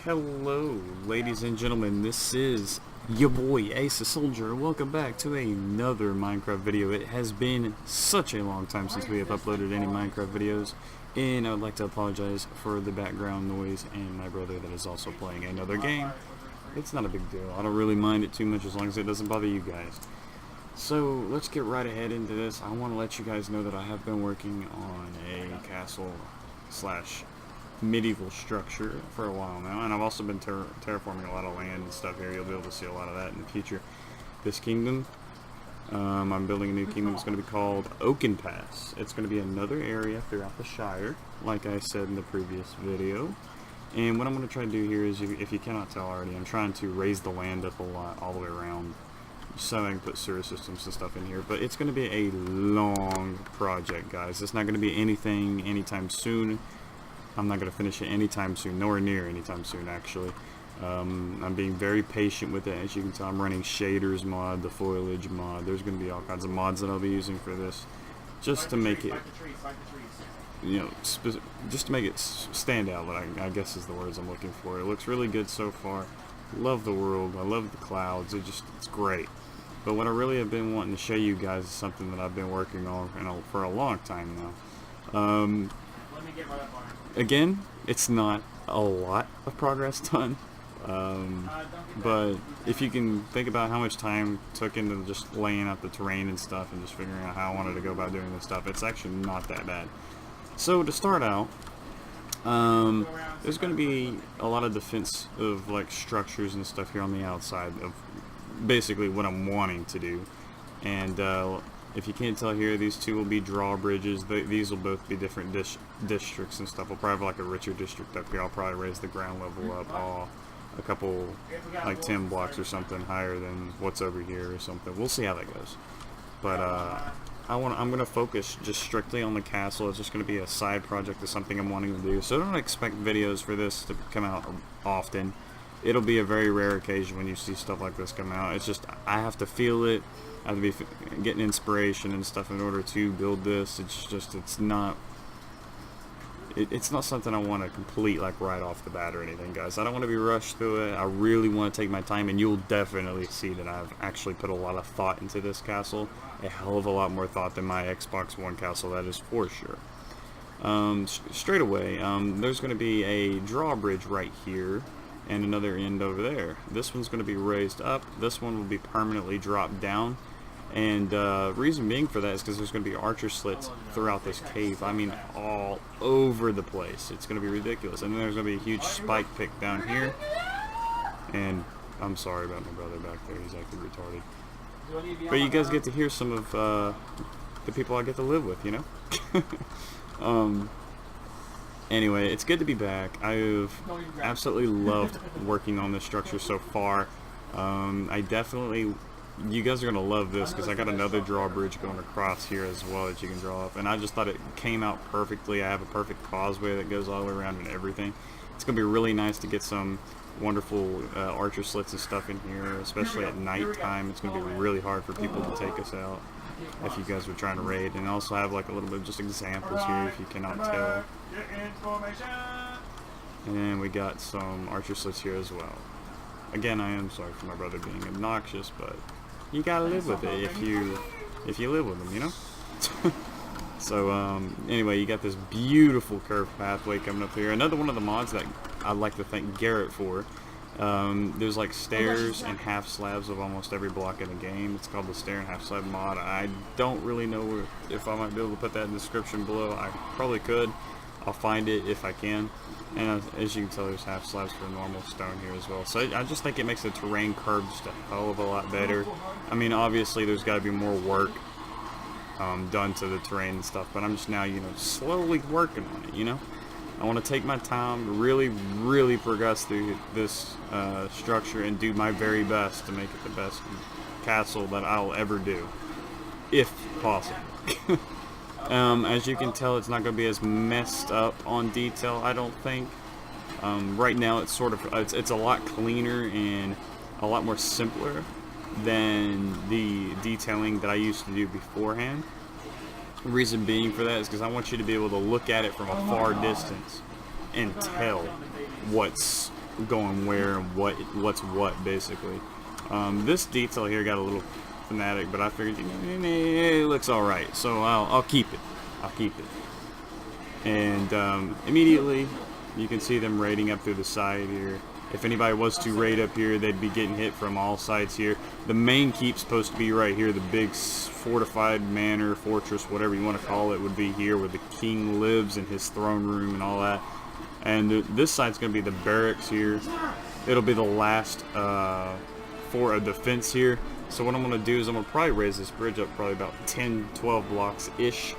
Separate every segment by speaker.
Speaker 1: Hello, ladies and gentlemen, this is your boy Ace the Soldier. Welcome back to another Minecraft video. It has been such a long time since we have uploaded any Minecraft videos, and I would like to apologize for the background noise and my brother that is also playing another game. It's not a big deal. I don't really mind it too much as long as it doesn't bother you guys. So let's get right ahead into this. I want to let you guys know that I have been working on a castle slash medieval structure for a while now, and I've also been terraforming a lot of land and stuff here. You'll be able to see a lot of that in the future. This kingdom, I'm building a new kingdom. It's going to be called OakenPass. It's going to be another area throughout the shire, like I said in the previous video. And what I'm going to try to do here is, if you cannot tell already, I'm trying to raise the land up a lot all the way around, so I can put sewer systems and stuff in here. But it's going to be a long project, guys. It's not going to be anything anytime soon. I'm not going to finish it anytime soon, nowhere near anytime soon, actually. I'm being very patient with it. As you can tell, I'm running shaders mod, the foliage mod. There's going to be all kinds of mods that I'll be using for this, just to make it, you know, just to make it stand out. I guess is the words I'm looking for. It looks really good so far. Love the world. I love the clouds. It's great. But what I really have been wanting to show you guys is something that I've been working on for a long time now. Again, it's not a lot of progress done, but if you can think about how much time took into just laying out the terrain and stuff and just figuring out how I wanted to go about doing this stuff, it's actually not that bad. So to start out, there's going to be a lot of defense of like structures and stuff here on the outside of basically what I'm wanting to do. And if you can't tell here, these two will be drawbridges. These will both be different districts and stuff. We'll probably have like a richer district up here. I'll probably raise the ground level up a couple, like 10 blocks or something higher than what's over here or something. We'll see how that goes. But I'm going to focus just strictly on the castle. It's just going to be a side project of something I'm wanting to do. So don't expect videos for this to come out often. It'll be a very rare occasion when you see stuff like this come out. It's just, I have to feel it. I have to be getting inspiration and stuff in order to build this. It's not something I want to complete like right off the bat or anything, guys. I don't want to be rushed through it. I really want to take my time, and you'll definitely see that I've actually put a lot of thought into this castle. A hell of a lot more thought than my Xbox One castle, that is for sure. Straight away, there's going to be a drawbridge right here and another end over there. This one's going to be raised up. This one will be permanently dropped down. And reason being for that is because there's going to be archer slits throughout this cave. I mean, all over the place. It's going to be ridiculous. And then there's going to be a huge spike pick down here. And I'm sorry about my brother back there. He's acting retarded. But you guys get to hear some of the people I get to live with, you know? Anyway, it's good to be back. I've absolutely loved working on this structure so far. You guys are going to love this because I got another drawbridge going across here as well that you can draw up. And I just thought it came out perfectly. I have a perfect causeway that goes all the way around and everything. It's going to be really nice to get some wonderful archer slits and stuff in here, especially at night time. It's going to be really hard for people to take us out if you guys were trying to raid. And I also have like a little bit of just examples here if you cannot tell. And we got some archer slits here as well. Again, I am sorry for my brother being obnoxious, but you gotta live with it if you live with them, you know? So anyway, you got this beautiful curved pathway coming up here. Another one of the mods that I'd like to thank Garrett for. There's like stairs and half slabs of almost every block in the game. It's called the stair and half slab mod. I don't really know if I might be able to put that in the description below. I probably could. I'll find it if I can. And as you can tell, there's half slabs for normal stone here as well. So I just think it makes the terrain curve just a hell of a lot better. I mean, obviously there's got to be more work done to the terrain and stuff, but I'm just now, you know, slowly working on it, you know? I want to take my time, really progress through this structure and do my very best to make it the best castle that I'll ever do, if possible. As you can tell, it's not going to be as messed up on detail, I don't think. Right now it's sort of, it's a lot cleaner and a lot more simpler than the detailing that I used to do beforehand. The reason being for that is because I want you to be able to look at it from a far distance and tell what's going where and what's what basically. This detail here got a little fanatic, but I figured it looks all right, so I'll keep it. I'll keep it. And immediately you can see them raiding up through the side here. If anybody was to raid up here, they'd be getting hit from all sides here. The main keep's supposed to be right here. The big fortified manor, fortress, whatever you want to call it, would be here where the king lives and his throne room and all that. And this side's going to be the barracks here. It'll be the last for a defense here. So what I'm going to do is I'm going to probably raise this bridge up probably about 10-12 blocks-ish,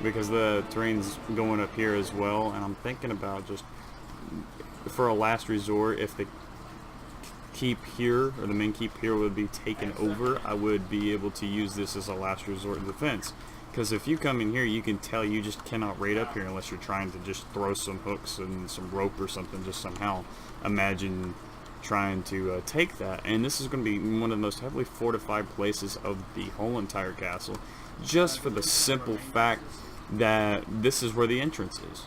Speaker 1: because the terrain's going up here as well. And I'm thinking about just, for a last resort, if the keep here, or the main keep here, would be taken over, I would be able to use this as a last resort defense. Because if you come in here, you can tell you just cannot raid up here unless you're trying to just throw some hooks and some rope or something, just somehow. Imagine trying to take that. And this is going to be one of the most heavily fortified places of the whole entire castle, just for the simple fact that this is where the entrance is.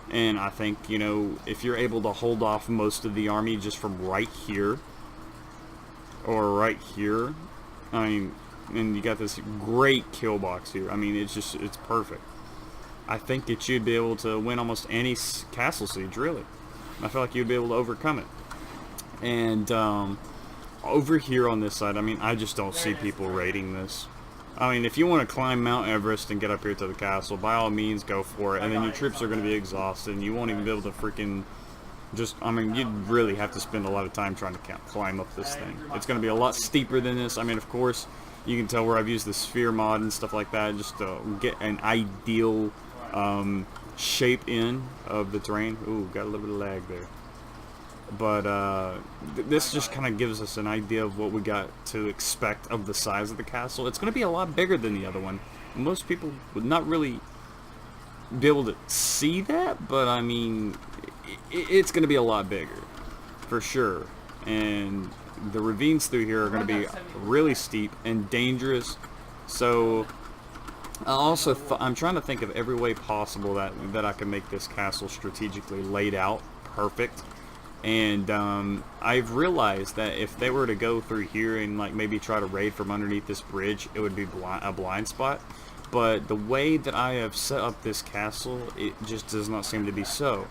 Speaker 1: And I think, you know, if you're able to hold off most of the army just from right here, or right here, I mean, and you got this great kill box here. I mean, it's perfect. I think that you'd be able to win almost any castle siege, really. I feel like you'd be able to overcome it. And over here on this side, I mean, I just don't see people raiding this. I mean, if you want to climb Mount Everest and get up here to the castle, by all means, go for it. And then your troops are going to be exhausted, and you won't even be able to freaking just, I mean, you'd really have to spend a lot of time trying to climb up this thing. It's going to be a lot steeper than this. I mean, of course, you can tell where I've used the sphere mod and stuff like that, just to get an ideal shape in of the terrain. Ooh, got a little bit of lag there. But this just kind of gives us an idea of what we got to expect of the size of the castle. It's going to be a lot bigger than the other one. Most people would not really be able to see that, but I mean, it's going to be a lot bigger, for sure. And the ravines through here are going to be really steep and dangerous. So I'm trying to think of every way possible that I can make this castle strategically laid out perfect. And I've realized that if they were to go through here and like maybe try to raid from underneath this bridge, it would be a blind spot. But the way that I have set up this castle, it just does not seem to be so.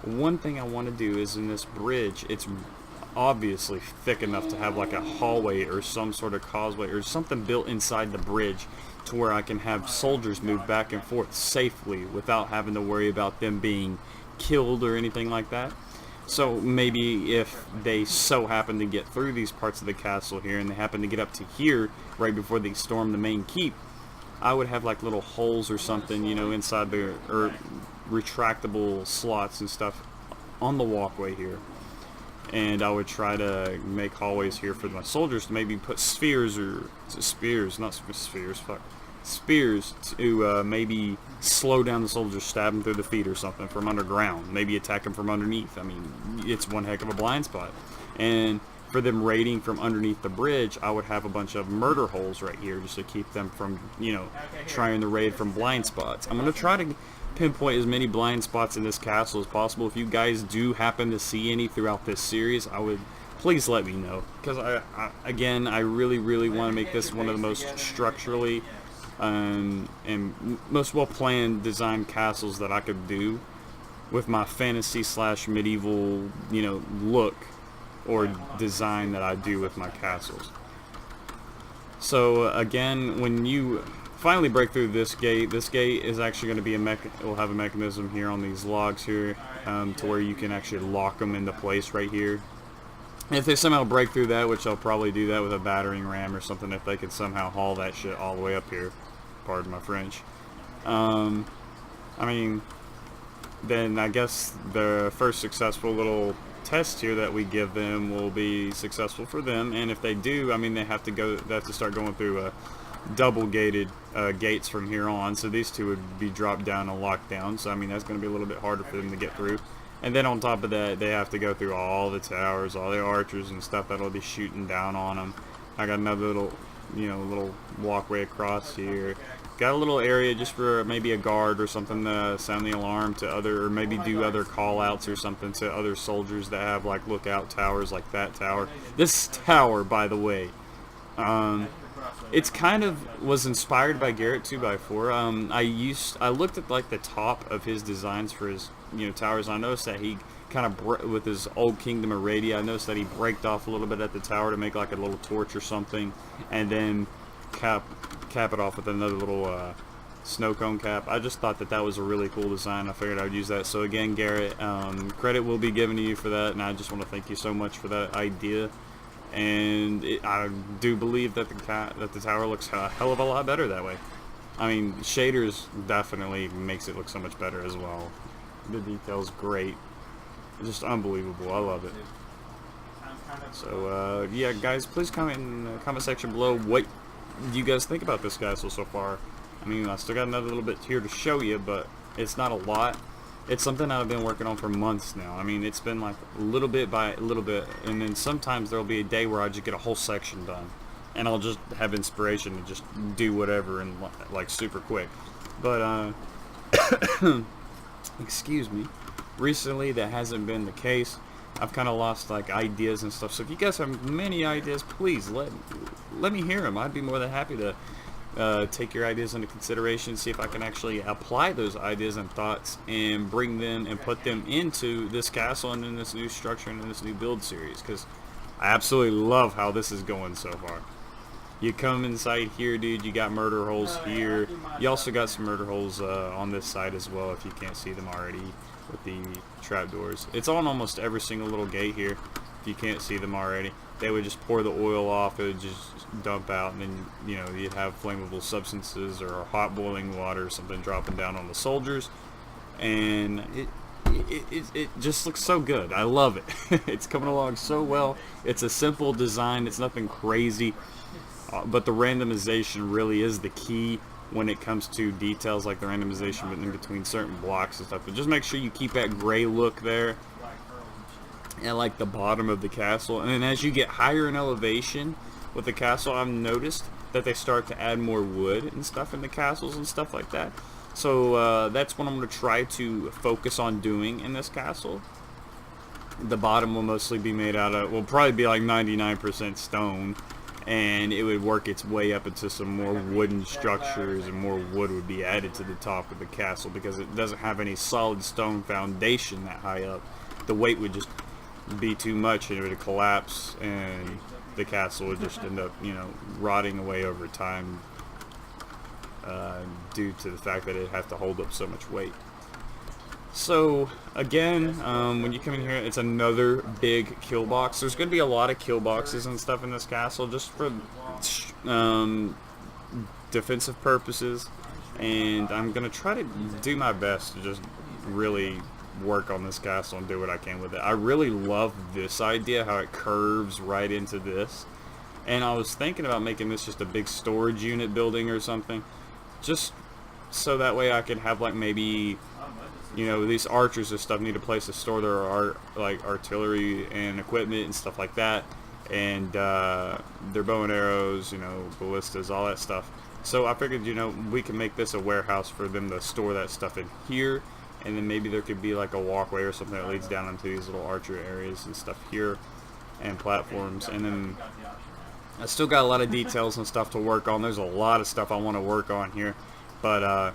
Speaker 1: One thing I want to do is in this bridge, it's obviously thick enough to have like a hallway or some sort of causeway or something built inside the bridge to where I can have soldiers move back and forth safely without having to worry about them being killed or anything like that. So maybe if they so happen to get through these parts of the castle here and they happen to get up to here right before they storm the main keep, I would have like little holes or something, you know, inside the, or retractable slots and stuff on the walkway here. And I would try to make hallways here for my soldiers to maybe put spheres, or spears, not spheres, fuck, spears to maybe slow down the soldiers, stab them through the feet or something from underground, maybe attack them from underneath. I mean, it's one heck of a blind spot. And for them raiding from underneath the bridge, I would have a bunch of murder holes right here just to keep them from, you know, trying to raid from blind spots. I'm going to try to pinpoint as many blind spots in this castle as possible. If you guys do happen to see any throughout this series, I would please let me know, because again, I really want to make this one of the most structurally and most well-planned designed castles that I could do with my fantasy / medieval, you know, look or design that I do with my castles. So again, when you finally break through this gate is actually going to be it'll have a mechanism here on these logs here to where you can actually lock them into place right here. And if they somehow break through that, which I'll probably do that with a battering ram or something, if they could somehow haul that shit all the way up here, pardon my French, I mean, then I guess the first successful little test here that we give them will be successful for them. And if they do, I mean, they have to start going through double gated gates from here on. So these two would be dropped down and locked down. So I mean, that's going to be a little bit harder for them to get through. And then on top of that, they have to go through all the towers, all the archers and stuff that'll be shooting down on them. I got another little, you know, little walkway across here. got a little area just for maybe a guard or something to sound the alarm to other, or maybe do other call outs or something to other soldiers that have like lookout towers like that tower. This tower, by the way, it's kind of was inspired by Garrett 2x4. I looked at like the top of his designs for his towers, and I noticed that he kind of with his old Kingdom of Radia, I noticed that he braked off a little bit at the tower to make like a little torch or something, and then cap it off with another little snow cone cap. I just thought that that was a really cool design. I figured I would use that. So again, Garrett, credit will be given to you for that, and I just want to thank you so much for that idea. And I do believe that the tower looks a hell of a lot better that way. I mean, shaders definitely makes it look so much better as well. The detail's great. It's just unbelievable. I love it. So yeah, guys, please comment in the comment section below what you guys think about this castle so far. I mean, I still got another little bit here to show you, but it's not a lot. It's something that I've been working on for months now. I mean, it's been like little bit by little bit, and then sometimes there'll be a day where I just get a whole section done, and I'll just have inspiration to just do whatever and like super quick. But excuse me, recently that hasn't been the case. I've kind of lost like ideas and stuff. So if you guys have many ideas, please let me hear them. I'd be more than happy to take your ideas into consideration, see if I can actually apply those ideas and thoughts and bring them and put them into this castle and in this new structure and in this new build series, because I absolutely love how this is going so far. You come inside here, dude, you got murder holes here. You also got some murder holes on this side as well, if you can't see them already, with the trapdoors. It's on almost every single little gate here, if you can't see them already. They would just pour the oil off, it would just dump out, and then you'd have flammable substances or hot boiling water or something dropping down on the soldiers, and it just looks so good. I love it. It's coming along so well. It's a simple design, it's nothing crazy, but the randomization really is the key when it comes to details, like the randomization in between certain blocks and stuff. But just make sure you keep that gray look there at like the bottom of the castle, and then as you get higher in elevation with the castle, I've noticed that they start to add more wood and stuff in the castles and stuff like that. So that's what I'm going to try to focus on doing in this castle. The bottom will mostly be made out of, will probably be like 99% stone, and it would work its way up into some more wooden structures, and more wood would be added to the top of the castle because it doesn't have any solid stone foundation that high up. The weight would just be too much, and it would collapse, and the castle would just end up rotting away over time due to the fact that it has to hold up so much weight. So again, when you come in here, it's another big kill box. There's going to be a lot of kill boxes and stuff in this castle just for defensive purposes, and I'm going to try to do my best to just really work on this castle and do what I can with it. I really love this idea, how it curves right into this, and I was thinking about making this just a big storage unit building or something, just so that way I could have like maybe these archers and stuff need a place to store their artillery and equipment and stuff like that, and their bow and arrows, ballistas, all that stuff. So I figured we can make this a warehouse for them to store that stuff in here. And then maybe there could be like a walkway or something that leads down into these little archer areas and stuff here, and platforms. And then I still got a lot of details and stuff to work on. There's a lot of stuff I want to work on here, but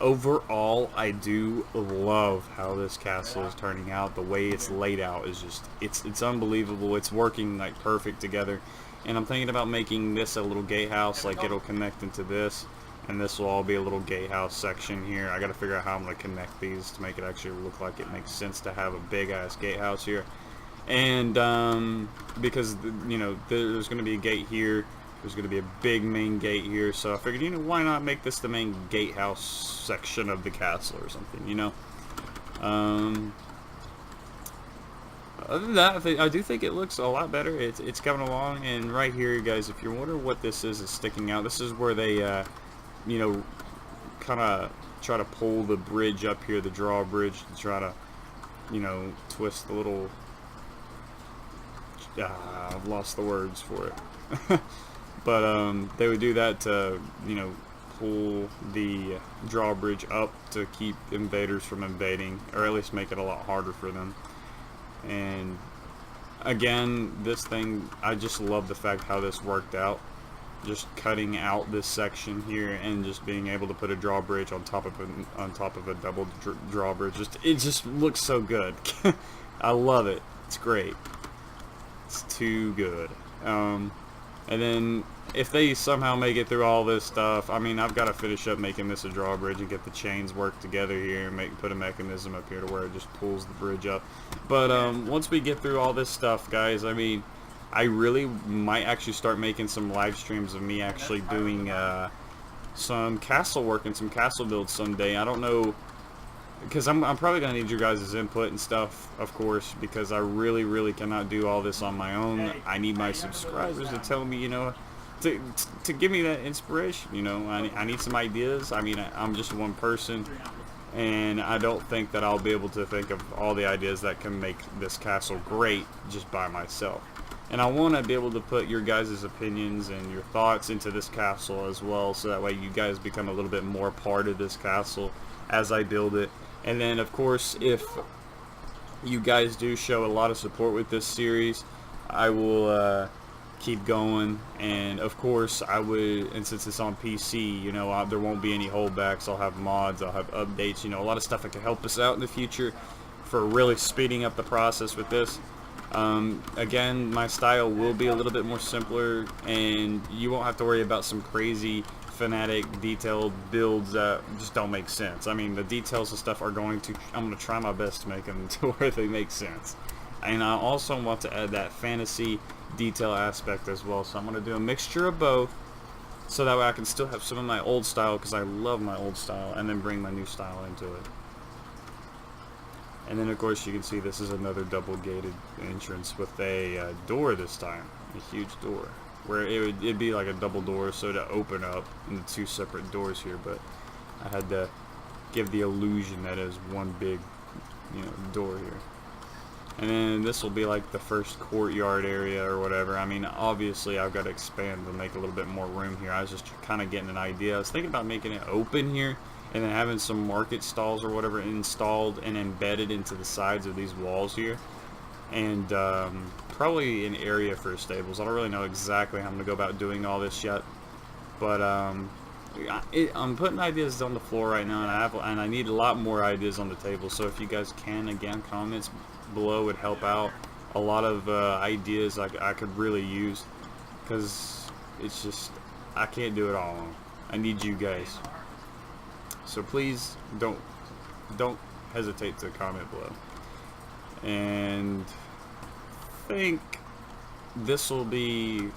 Speaker 1: overall, I do love how this castle is turning out. The way it's laid out is just it's unbelievable. It's working like perfect together. And I'm thinking about making this a little gatehouse, like it'll connect into this. And this will all be a little gatehouse section here. I got to figure out how I'm going to connect these to make it actually look like it makes sense to have a big ass gatehouse here. And because there's going to be a gate here, there's going to be a big main gate here. So I figured, why not make this the main gatehouse section of the castle or something, Other than that, I do think it looks a lot better. It's coming along. And right here, guys, if you're wondering what this is sticking out, this is where they kind of try to pull the bridge up here, the drawbridge, to try to, twist the little, I've lost the words for it. But they would do that to, pull the drawbridge up to keep invaders from invading, or at least make it a lot harder for them. And again, this thing, I just love the fact how this worked out. Just cutting out this section here and just being able to put a drawbridge on top of a double drawbridge. It just looks so good. I love it. It's great. It's too good. And then if they somehow make it through all this stuff, I mean, I've got to finish up making this a drawbridge and get the chains worked together here and put a mechanism up here to where it just pulls the bridge up. But once we get through all this stuff, guys, I mean, I really might actually start making some live streams of me actually doing some castle work and some castle builds someday. I don't know, because I'm probably going to need your guys' input and stuff, of course, because I really cannot do all this on my own. I need my subscribers to tell me, you know, to give me that inspiration, you know. I need some ideas. I mean, I'm just one person, and I don't think that I'll be able to think of all the ideas that can make this castle great just by myself. And I want to be able to put your guys' opinions and your thoughts into this castle as well, so that way you guys become a little bit more part of this castle as I build it. And then, of course, if you guys do show a lot of support with this series, I will keep going. And, of course, I would, and since it's on PC, you know, there won't be any holdbacks. I'll have mods, I'll have updates, you know, a lot of stuff that can help us out in the future for really speeding up the process with this. Again, my style will be a little bit more simpler, and you won't have to worry about some crazy fanatic detailed builds that just don't make sense. I mean, the details and stuff I'm going to try my best to make them to where they make sense. And I also want to add that fantasy detail aspect as well, so I'm going to do a mixture of both, so that way I can still have some of my old style, because I love my old style, and then bring my new style into it. And then, of course, you can see this is another double gated entrance with a door this time, a huge door, where it'd be like a double door, so to open up into two separate doors here, but I had to give the illusion that is one big, you know, door here. And then this will be like the first courtyard area or whatever. I mean, obviously I've got to expand to make a little bit more room here. I was just kind of getting an idea. I was thinking about making it open here and then having some market stalls or whatever installed and embedded into the sides of these walls here. And probably an area for stables. I don't really know exactly how I'm going to go about doing all this yet. But I'm putting ideas on the floor right now, and I need a lot more ideas on the table. So if you guys can, again, comments below would help out. A lot of ideas I could really use, because it's just, I can't do it all alone. I need you guys. So please don't hesitate to comment below. And I think this will be,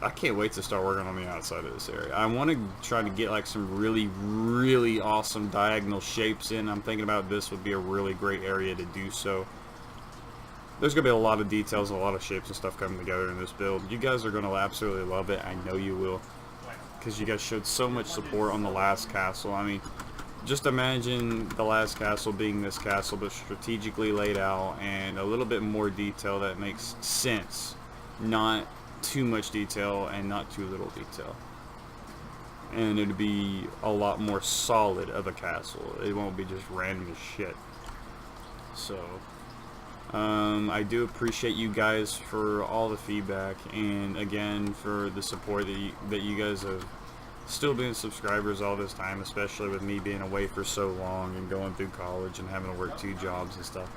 Speaker 1: I can't wait to start working on the outside of this area. I want to try to get like some really awesome diagonal shapes in. I'm thinking about this would be a really great area to do so. There's going to be a lot of details, a lot of shapes and stuff coming together in this build. You guys are going to absolutely love it. I know you will, because you guys showed so much support on the last castle. I mean, just imagine the last castle being this castle, but strategically laid out and a little bit more detail that makes sense. Not too much detail and not too little detail. And it'd be a lot more solid of a castle. It won't be just random as shit. So, I do appreciate you guys for all the feedback, and again for the support that you guys have still been subscribers all this time, especially with me being away for so long and going through college and having to work 2 jobs and stuff.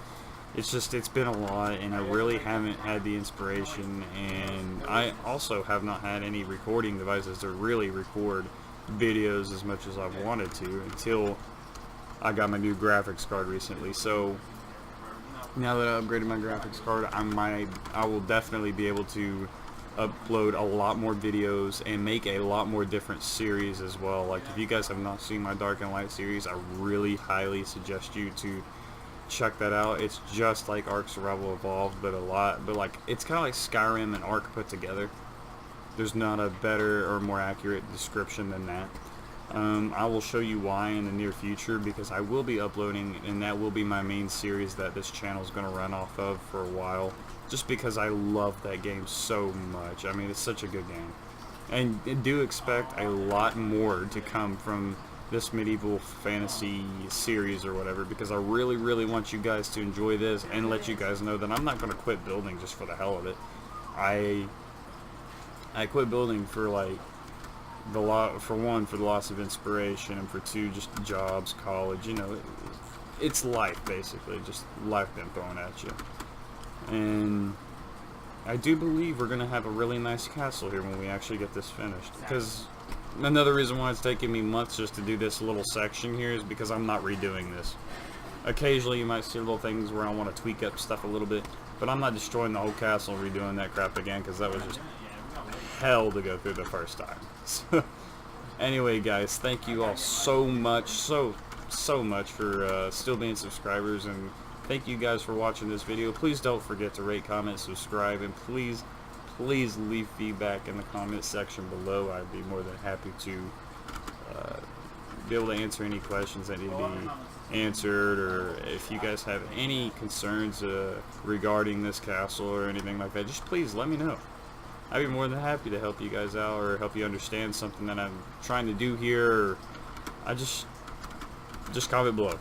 Speaker 1: It's been a lot, and I really haven't had the inspiration, and I also have not had any recording devices to really record videos as much as I've wanted to until I got my new graphics card recently. So now that I upgraded my graphics card, I will definitely be able to upload a lot more videos and make a lot more different series as well. Like, if you guys have not seen my Dark and Light series, I really highly suggest you to check that out. It's just like Ark Survival Evolved, but like it's kind of like Skyrim and Ark put together. There's not a better or more accurate description than that. I will show you why in the near future, because I will be uploading, and that will be my main series that this channel is going to run off of for a while, just because I love that game so much. I mean, it's such a good game. And do expect a lot more to come from this medieval fantasy series or whatever, because I really, really want you guys to enjoy this and let you guys know that I'm not going to quit building just for the hell of it. I quit building for like for one, for the loss of inspiration, and for two, just jobs, college, you know, it's life basically, just life being thrown at you. And I do believe we're going to have a really nice castle here when we actually get this finished, because another reason why it's taking me months just to do this little section here is because I'm not redoing this. Occasionally you might see little things where I want to tweak up stuff a little bit, but I'm not destroying the whole castle and redoing that crap again, because that was just hell to go through the first time. So anyway guys, thank you all so much, so much for still being subscribers, and thank you guys for watching this video. Please don't forget to rate, comment, subscribe, and please leave feedback in the comment section below. I'd be more than happy to be able to answer any questions that need to be answered, or if you guys have any concerns regarding this castle or anything like that, just please let me know. I'd be more than happy to help you guys out, or help you understand something that I'm trying to do here, or I just comment below.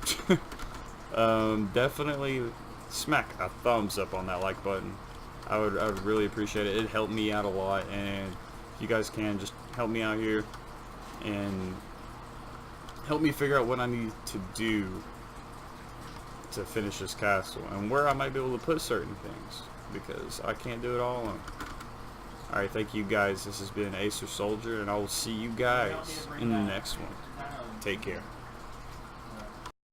Speaker 1: Definitely smack a thumbs up on that like button. I would really appreciate it. It helped me out a lot, and if you guys can, just help me out here and help me figure out what I need to do to finish this castle, and where I might be able to put certain things, because I can't do it all alone. Alright, thank you guys. This has been Acer Soldier, and I will see you guys in the next one. Take care.